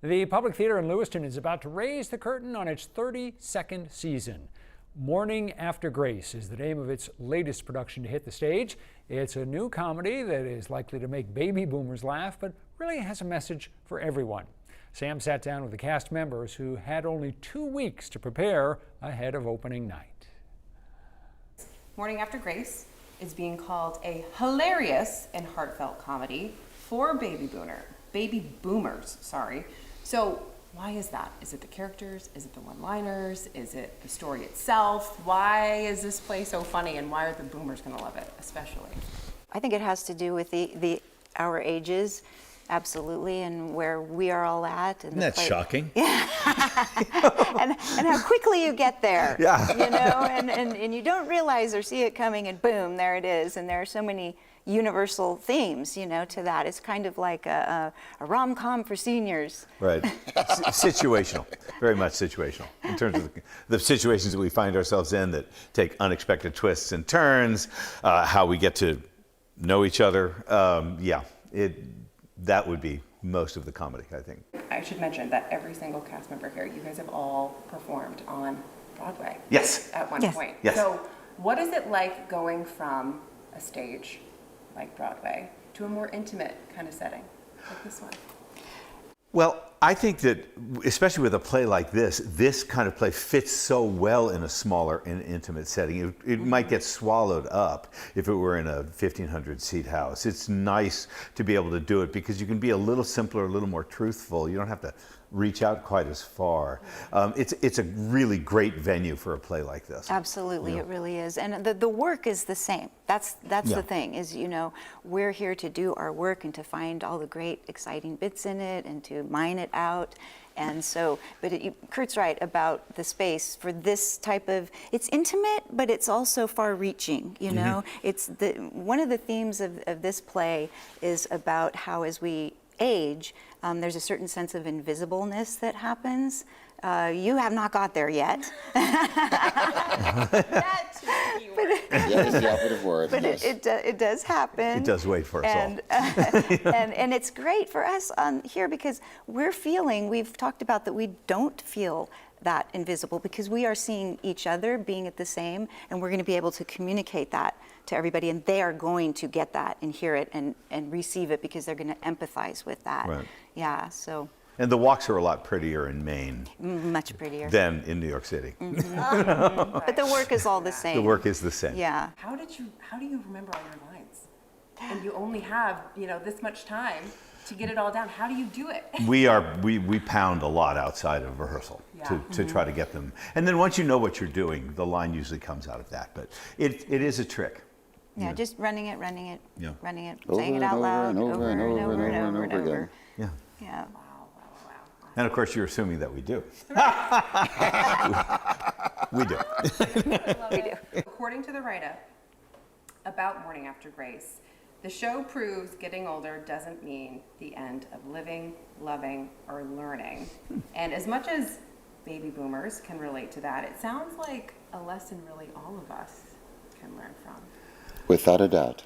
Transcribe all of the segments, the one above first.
The Public Theater in Lewiston is about to raise the curtain on its 32nd season. Morning After Grace is the name of its latest production to hit the stage. It's a new comedy that is likely to make baby boomers laugh, but really has a message for everyone. Sam sat down with the cast members who had only 2 weeks to prepare ahead of opening night. Morning After Grace is being called a hilarious and heartfelt comedy for baby boomers. So why is that? Is it the characters? Is it the one-liners? Is it the story itself? Why is this play so funny, and why are the boomers going to love it, especially? I think it has to do with our ages, absolutely, and where we are all at. And that's shocking. Yeah. and how quickly you get there. Yeah. You know, and you don't realize or see it coming, and boom, there it is. And there are so many universal themes, you know, to that. It's kind of like a rom-com for seniors. Right. Situational, very much situational, in terms of the situations that we find ourselves in that take unexpected twists and turns, how we get to know each other. That would be most of the comedy, I think. I should mention that every single cast member here, you guys have all performed on Broadway. Yes. At one point. Yes. So what is it like going from a stage like Broadway to a more intimate kind of setting like this one? Well, I think that, especially with a play like this kind of play fits so well in a smaller and intimate setting. It might get swallowed up if it were in a 1,500-seat house. It's nice to be able to do it because you can be a little simpler, a little more truthful. You don't have to reach out quite as far. It's a really great venue for a play like this. Absolutely, yeah. It really is. And the work is the same. That's the thing, is, you know, we're here to do our work and to find all the great, exciting bits in it and to mine it out. And so, but Kurt's right about the space for this type of, it's intimate, but it's also far-reaching, you know? It's one of the themes of this play is about how, as we age, there's a certain sense of invisibleness that happens. You have not got there yet. That's the key word. Yes, the operative word. But yes. it does happen. It does wait for us all. And it's great for us here because we've talked about that we don't feel that invisible because we are seeing each other being at the same, and we're going to be able to communicate that to everybody, and they are going to get that and hear it and receive it because they're going to empathize with that. Right. Yeah, so. And the walks are a lot prettier in Maine. Much prettier. Than in New York City. But the work is all the same. The work is the same. Yeah. How do you remember all your lines? And you only have, you know, this much time to get it all down. How do you do it? We pound a lot outside of rehearsal to try to get them. And then once you know what you're doing, the line usually comes out of that. But it is a trick. Yeah, just running it, Yeah. running it, Over saying it and out over loud, and over and over and over and over again. Yeah. Yeah. And of course, you're assuming that we do. We do. We do. According to the write-up about Morning After Grace, the show proves getting older doesn't mean the end of living, loving, or learning. And as much as baby boomers can relate to that, it sounds like a lesson really all of us can learn from. Without a doubt.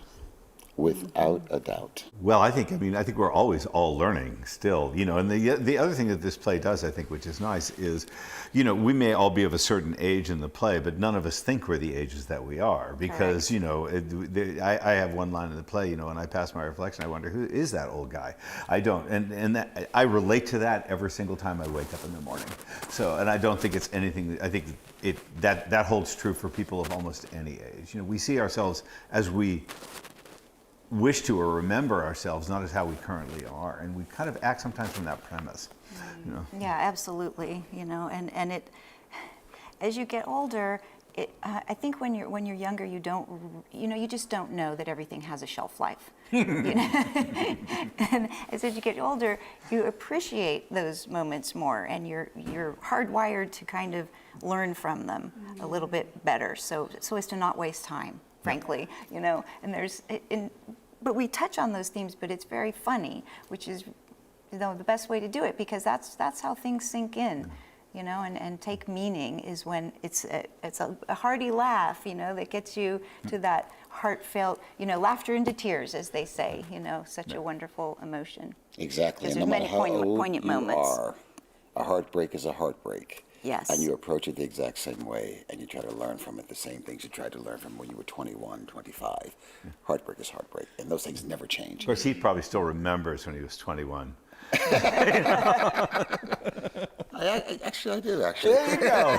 Without a doubt. Well, I think we're always all learning still, you know, and the other thing that this play does, I think, which is nice, is, you know, we may all be of a certain age in the play, but none of us think we're the ages that we are because, Correct. you know, I have one line in the play, you know, when I pass my reflection, I wonder, who is that old guy? I don't, and that, I relate to that every single time I wake up in the morning. So, and I don't think it's anything, I think that holds true for people of almost any age. You know, we see ourselves as we wish to or remember ourselves, not as how we currently are, and we kind of act sometimes from that premise. You know? Yeah, absolutely. You know, and it, as you get older, I think when you're younger, you just don't know that everything has a shelf life. You know? And as you get older, you appreciate those moments more, and you're hardwired to kind of learn from them a little bit better, so as to not waste time, frankly. You know, and but we touch on those themes, but it's very funny, which is, you know, the best way to do it, because that's how things sink in. you know, and take meaning is when it's a hearty laugh, you know, that gets you to that heartfelt, you know, laughter into tears, as they say, you know, such a wonderful emotion. Exactly. Because And no there's matter many how old poignant you moments. are, a heartbreak is a heartbreak. Yes. And you approach it the exact same way, and you try to learn from it the same things you tried to learn from when you were 21, 25. Heartbreak is heartbreak, and those things never change. Of course, he probably still remembers when he was 21. Actually, I do, actually. There you go.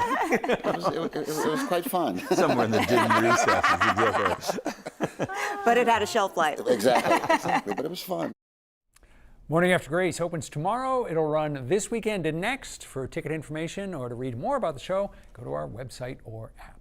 It was quite fun. Somewhere in the dim recesses. Exactly. But it had a shelf life. Exactly, but it was fun. Morning After Grace opens tomorrow. It'll run this weekend and next. For ticket information or to read more about the show, go to our website or app.